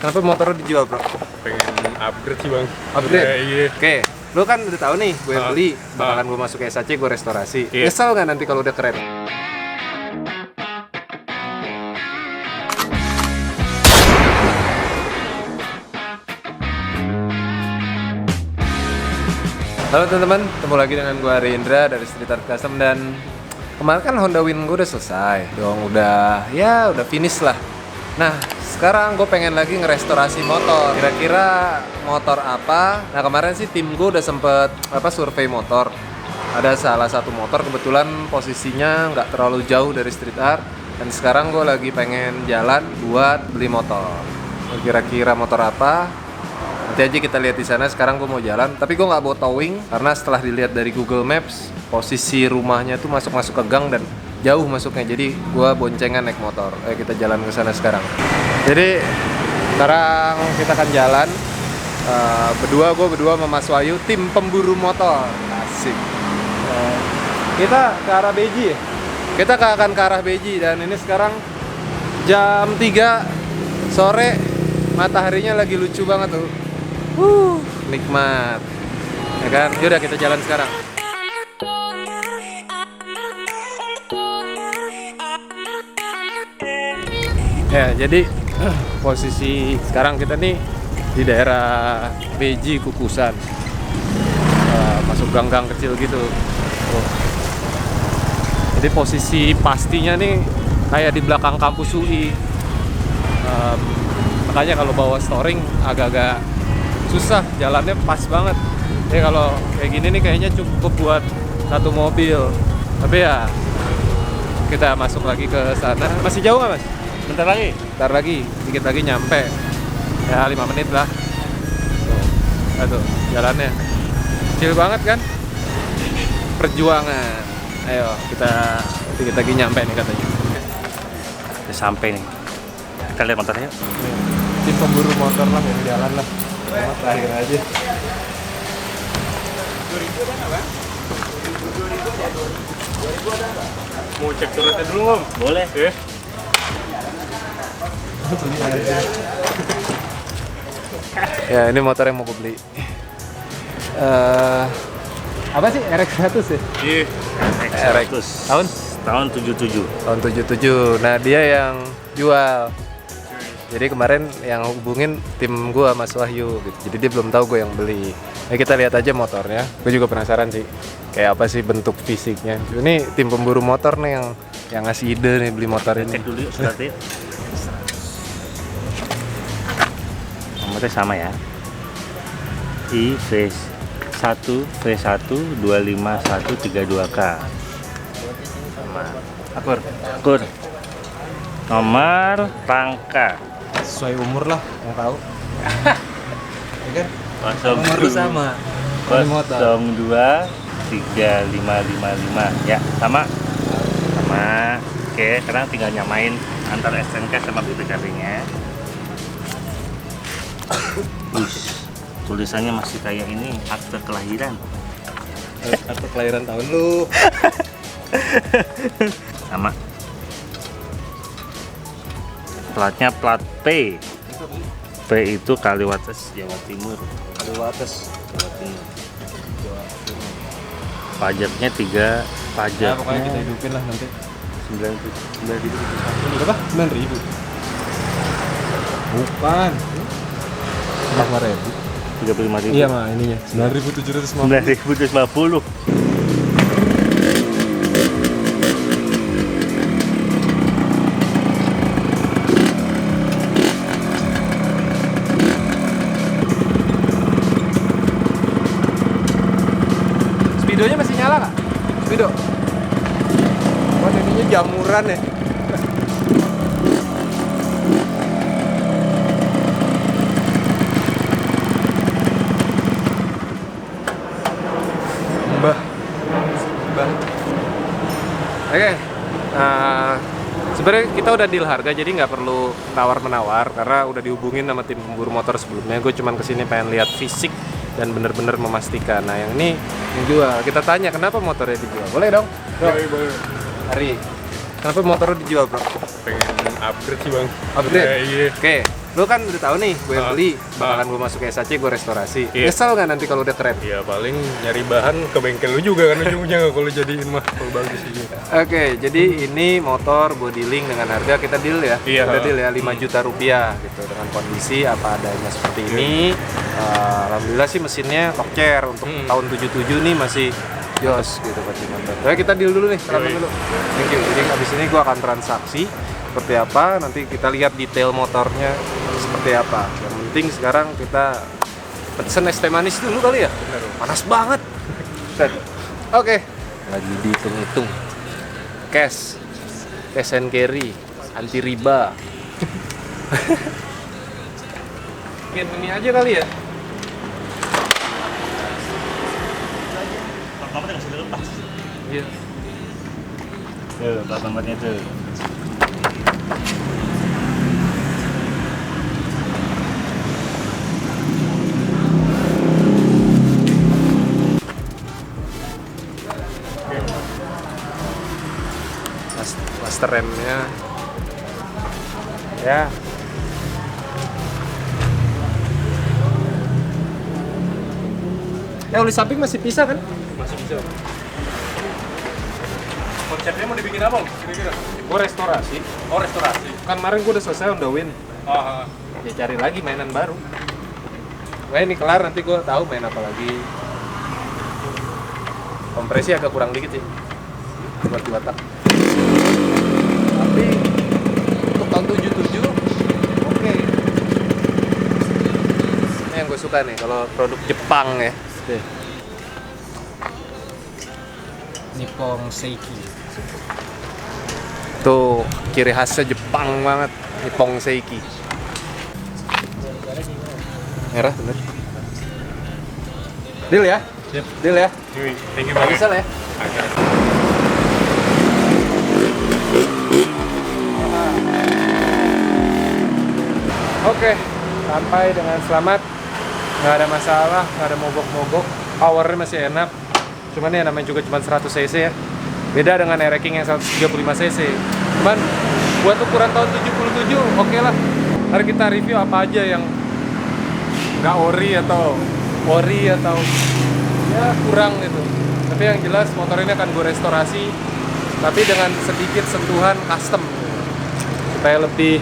Kenapa motor lu dijual, bro? Pengen upgrade sih bang. Upgrade? Iya. Oke, lu kan udah tahu nih, gue yang beli, bakalan gue masuk ke SAC, gue restorasi. Iya. Nyesel nggak nanti kalau udah keren? Halo teman-teman, ketemu lagi dengan gue Ari Indra dari Street Art Custom. Dan kemarin kan Honda Win gue udah selesai dong, udah finish lah. Nah, sekarang gue pengen lagi ngerestorasi motor. Kira-kira motor apa? Nah, kemarin sih tim gue udah sempet survei motor. Ada salah satu motor kebetulan posisinya nggak terlalu jauh dari Street Art. Dan sekarang gue lagi pengen jalan buat beli motor. Kira-kira motor apa? Nanti aja kita lihat di sana. Sekarang gue mau jalan, tapi gue nggak bawa towing karena setelah dilihat dari Google Maps, posisi rumahnya tuh masuk ke gang dan jauh masuknya. Jadi gue boncengan naik motor. Ayo kita jalan ke sana sekarang. Jadi sekarang kita akan jalan gue berdua sama Mas Wahyu, tim pemburu motor. Asik. Kita ke arah Beji ya? Kita akan ke arah Beji dan ini sekarang jam 3 sore. Mataharinya lagi lucu banget tuh. Nikmat. Ya kan? Yaudah kita jalan sekarang. Ya, jadi posisi sekarang kita nih di daerah Beji Kukusan. Masuk gang-gang kecil gitu. Jadi posisi pastinya nih kayak di belakang kampus UI. Makanya kalau bawa storing agak-agak susah, jalannya pas banget. Jadi kalau kayak gini nih kayaknya cukup buat satu mobil. Tapi ya kita masuk lagi ke sana. Masih jauh nggak, Mas? Bentar lagi. Bentar lagi, dikit lagi nyampe. Ya 5 menit lah. Aduh, jalannya kecil banget kan? Perjuangan. Ayo kita dikit lagi nyampe nih katanya. Udah sampai nih. Kita lihat motornya. Tim pemburu motor lah yang jalan lah. Selamat terakhir aja. 2000 ada bang? 2000 ada nggak? Mau cek suratnya dulu om? Boleh. Ya ini motor yang mau gue beli. Apa sih? RX100 ya? Iya. RX tahun 77. Tahun 77. Nah dia yang jual. Jadi kemarin yang hubungin tim gua Mas Wahyu gitu. Jadi dia belum tahu gue yang beli. Nah kita lihat aja motornya. Gue juga penasaran sih kayak apa sih bentuk fisiknya. Ini tim pemburu motor nih yang ngasih ide nih beli motor ini. Cek dulu yuk suratnya. Nomornya sama ya. V1 V1 25132K. Sama Akur. Nomor rangka Sesuai umur lah yang tahu. Ya kan? Nomor lu sama. 023555 ya sama. Oke, sekarang tinggal nyamain antar SNK sama BPKB-nya. Tulisannya masih kayak ini, akte kelahiran. Akte kelahiran tahun lu. Sama. Platnya plat P. P itu Kaliwates, Jawa Timur. Kaliwates. Jawa Timur. Pajaknya 3 pajak. Ya pokoknya kita hidupin lah nanti. 9.000. Berapa? 9.000. Bukan. 5.000. 35.000. Iya mah ininya. 9.750. 9.750. Speedonya masih nyala nggak? Speedo. Oh ininya jamuran ya. Mbah. Oke. Sebenarnya kita udah deal harga, jadi nggak perlu tawar-menawar karena udah dihubungin sama tim pemburu motor sebelumnya. Gue cuman kesini pengen lihat fisik dan bener-bener memastikan. Nah yang ini yang jual, kita tanya kenapa motornya dijual. Boleh dong? Boleh. Hari, kenapa motornya dijual bro? Pengen upgrade sih bang. Upgrade? Iya. Oke, Lu kan udah tahu nih, gue yang beli, bakalan gue masuk ke SAC, gue restorasi. Iya. Nyesel nggak nanti kalau udah keren? Ya paling nyari bahan ke bengkel lu juga kan ujung-ujungnya kalau jadiin mah kalau bagus sih. Oke, jadi ini motor gue dealing dengan harga kita deal ya. Iya. Udah deal ya 5 juta rupiah gitu dengan kondisi apa adanya seperti ini. Alhamdulillah sih mesinnya Tokcer untuk tahun 77 nih masih jos gitu buat motor. Oke, kita deal dulu nih, salaman dulu. Thank you. Jadi abis ini gue akan transaksi seperti apa, nanti kita lihat detail motornya seperti apa. Yang penting sekarang kita pesen es teh manis dulu kali ya. Panas banget. Oke. Lagi dihitung-hitung. Cash and carry, anti riba. Mungkin ini aja kali ya. Nomornya nggak usah dilepas. Iya. Tuh, plat nomornya tuh. Master remnya. Ya. Ya oli samping masih bisa kan? Masih bisa. Konsepnya mau dibikin apa? Kira-kira? Gue restorasi. Oh, restorasi. Kan kemarin gue udah selesai on the win. Ya cari lagi mainan baru. Wah ini kelar nanti gue tahu main apa lagi. Kompresi agak kurang dikit sih. Buat dua tak. Tapi untuk tahun 77 oke. Ini yang gue suka nih kalau produk Jepang ya. Nippon Seiki. Tuh ciri khasnya Jepang banget, Nippon Seiki. Merah bener. Deal ya? Siap. Deal ya? Thank you Nggak banget. bisa lah ya? Oke, sampai dengan selamat. Nggak ada masalah, nggak ada mogok-mogok. Powernya masih enak. Cuman ya namanya juga cuma 100 cc ya. Beda dengan Air-King yang 135 cc. Cuman buat ukuran tahun 77 oke lah. Mari kita review apa aja yang nggak ori atau ya kurang gitu. Tapi yang jelas motor ini akan gue restorasi, tapi dengan sedikit sentuhan custom supaya lebih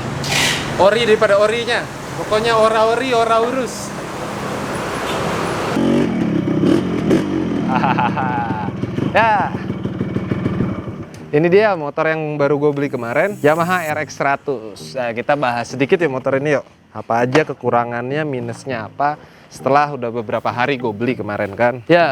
ori daripada orinya. Pokoknya ora-ori, ora-urus. Ya, ini dia motor yang baru gue beli kemarin, Yamaha RX 100. Nah, kita bahas sedikit ya motor ini yuk. Apa aja kekurangannya, minusnya apa. Setelah udah beberapa hari gue beli kemarin kan. Ya,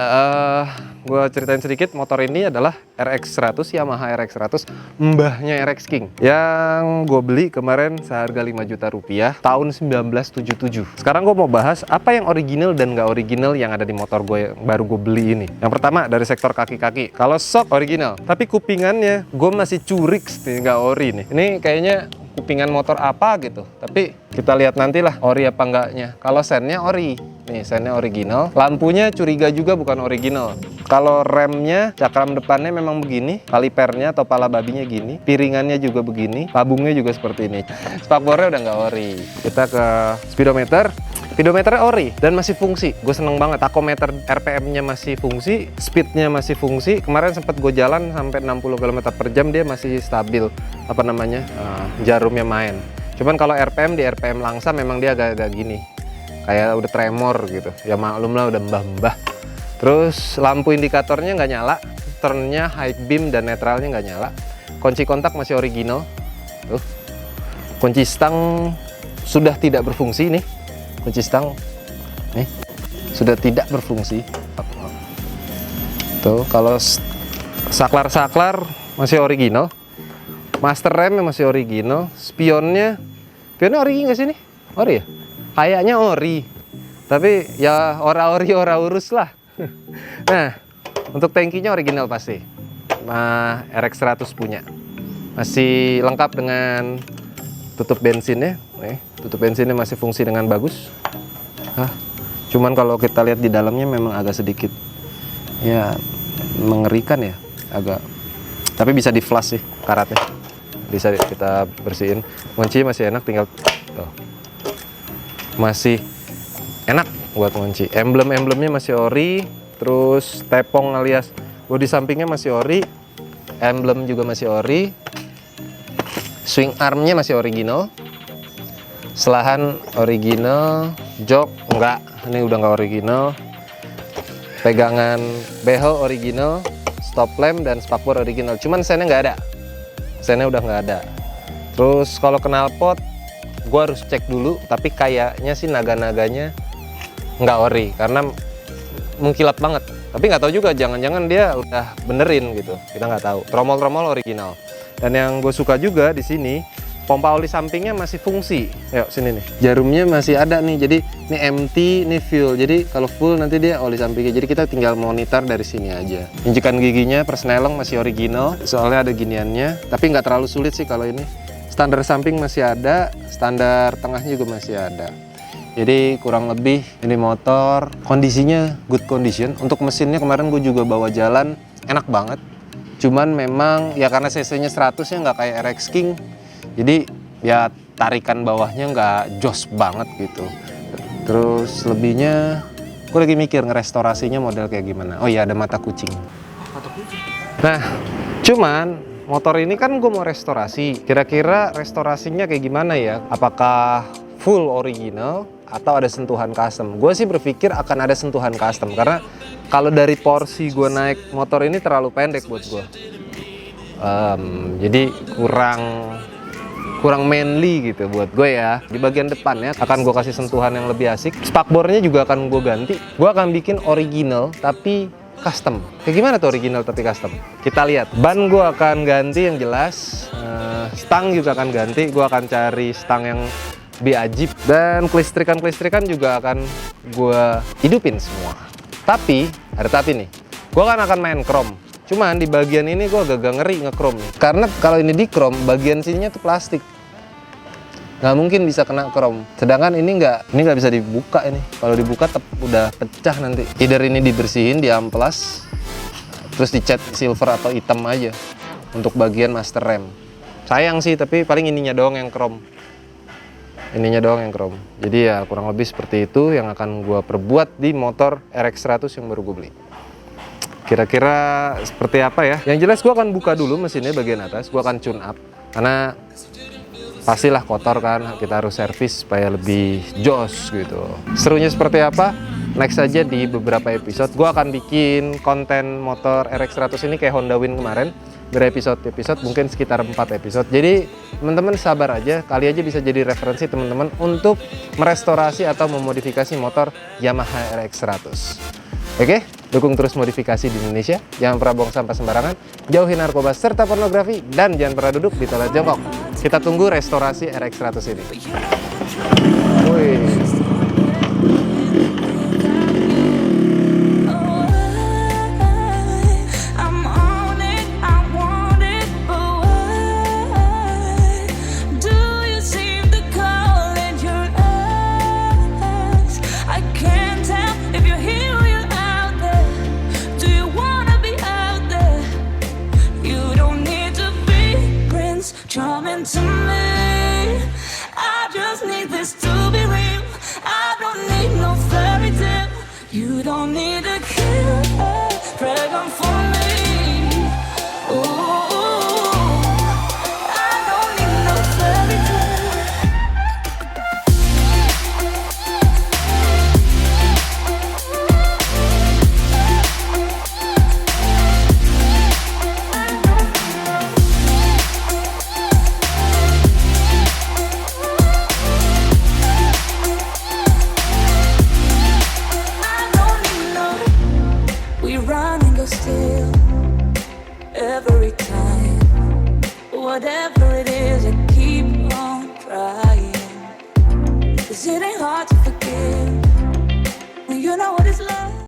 gue ceritain sedikit, motor ini adalah RX 100, Yamaha RX 100, mbahnya RX King. Yang gue beli kemarin seharga 5 juta rupiah, tahun 1977. Sekarang gue mau bahas apa yang original dan nggak original yang ada di motor gue yang baru gue beli ini. Yang pertama dari sektor kaki-kaki. Kalau sok original, tapi kupingannya gue masih curik nih, nggak ori nih. Ini kayaknya kupingan motor apa gitu, tapi kita lihat nantilah ori apa enggaknya. Kalau sennya ori, nih sennya original, lampunya curiga juga bukan original. Kalau remnya, cakram depannya memang begini, kalipernya atau pala babinya gini, piringannya juga begini, tabungnya juga seperti ini. Spakbornya udah nggak ori. Kita ke speedometer. Speedometernya ori dan masih fungsi. Gue seneng banget. Takometer RPM-nya masih fungsi, speednya masih fungsi. Kemarin sempat gue jalan sampai 60 km per jam dia masih stabil. Apa namanya? Jarumnya main. Cuman kalau RPM di RPM langsa memang dia agak-agak gini. Kayak udah tremor gitu. Ya maklum lah udah mbah-mbah. Terus lampu indikatornya nggak nyala. Turnnya high beam dan netralnya nggak nyala. Kunci kontak masih original. Tuh. Kunci stang sudah tidak berfungsi nih. Kunci stang nih sudah tidak berfungsi. Tuh kalau saklar masih original, master remnya masih original, spionnya ori nggak sih nih? Ori ya? Kayaknya ori, tapi ya ora-ori ora-urus lah. Nah untuk tangkinya original pasti. Nah RX 100 punya, masih lengkap dengan tutup bensinnya. Tutup bensinnya masih fungsi dengan bagus. Cuman kalau kita lihat di dalamnya memang agak sedikit ya mengerikan ya, agak. Tapi bisa di flush sih karatnya, bisa kita bersihin. Kunci masih enak, tinggal tuh. masih enak buat ngunci. Emblem-emblemnya masih ori, terus tepong alias bodi sampingnya masih ori, emblem juga masih ori, swing armnya masih original, selahan original, jok enggak, ini udah enggak original, pegangan behel original, stop lamp dan spakbor original, cuman sennya nggak ada, sennya udah nggak ada. Terus kalau knalpot gue harus cek dulu, tapi kayaknya sih naga-naganya nggak ori karena mengkilap banget, tapi nggak tahu juga, jangan-jangan dia udah benerin gitu, kita nggak tahu. Tromol-tromol original. Dan yang gue suka juga di sini, pompa oli sampingnya masih fungsi. Yuk sini nih, jarumnya masih ada nih, jadi ini empty, ini fuel, jadi kalau full nanti dia oli sampingnya, jadi kita tinggal monitor dari sini aja. Injekan giginya persneleng masih original, soalnya ada giniannya, tapi nggak terlalu sulit sih kalau ini. Standar samping masih ada, standar tengahnya juga masih ada. Jadi kurang lebih ini motor kondisinya good condition. Untuk mesinnya kemarin gue juga bawa jalan, enak banget. Cuman memang ya karena cc-nya 100 ya nggak kayak RX King. Jadi ya tarikan bawahnya nggak jos banget gitu. Terus lebihnya gue lagi mikir ngerestorasinya model kayak gimana. Oh iya, ada mata kucing. Nah, cuman motor ini kan gue mau restorasi. Kira-kira restorasinya kayak gimana ya? Apakah full original atau ada sentuhan custom? Gue sih berpikir akan ada sentuhan custom karena kalau dari porsi gue naik motor ini terlalu pendek buat gue. Jadi kurang manly gitu buat gue ya. Di bagian depannya akan gue kasih sentuhan yang lebih asik. Spakbornya juga akan gue ganti. Gue akan bikin original tapi custom. Kayak gimana tuh original tapi custom? Kita lihat. Ban gue akan ganti yang jelas. Stang juga akan ganti. Gue akan cari stang yang lebih ajib. Dan kelistrikan juga akan gue hidupin semua. Tapi, ada tapi nih. Gue kan akan main chrome. Cuman di bagian ini gue agak ngeri nge-chrome nih. Karena kalau ini di chrome, bagian sininya tuh plastik. Nggak mungkin bisa kena chrome. Sedangkan ini nggak bisa dibuka ini. Kalau dibuka udah pecah nanti. Either ini dibersihin, diamplas, terus dicat silver atau hitam aja untuk bagian master rem. Sayang sih, tapi paling ininya doang yang chrome. Ininya doang yang chrome. Jadi ya kurang lebih seperti itu yang akan gue perbuat di motor RX 100 yang baru gue beli. Kira-kira seperti apa ya? Yang jelas gue akan buka dulu mesinnya bagian atas. Gue akan tune up karena pastilah kotor kan, kita harus servis supaya lebih jos gitu. Serunya seperti apa? Next aja di beberapa episode. Gue akan bikin konten motor RX 100 ini kayak Honda Win kemarin, berepisode-episode, mungkin sekitar 4 episode. Jadi teman-teman sabar aja, kali aja bisa jadi referensi teman-teman untuk merestorasi atau memodifikasi motor Yamaha RX 100. Oke, dukung terus modifikasi di Indonesia, jangan pernah buang sampah sembarangan, jauhi narkoba serta pornografi, dan jangan pernah duduk di toilet jongkok. Kita tunggu restorasi RX 100 ini. Wih. Charming to me, I just need this to be real. I don't need no fairy tale. You don't need a killer pregnant for me. Ooh, I don't need no fairy tale. Still, every time, whatever it is, I keep on trying. 'Cause it ain't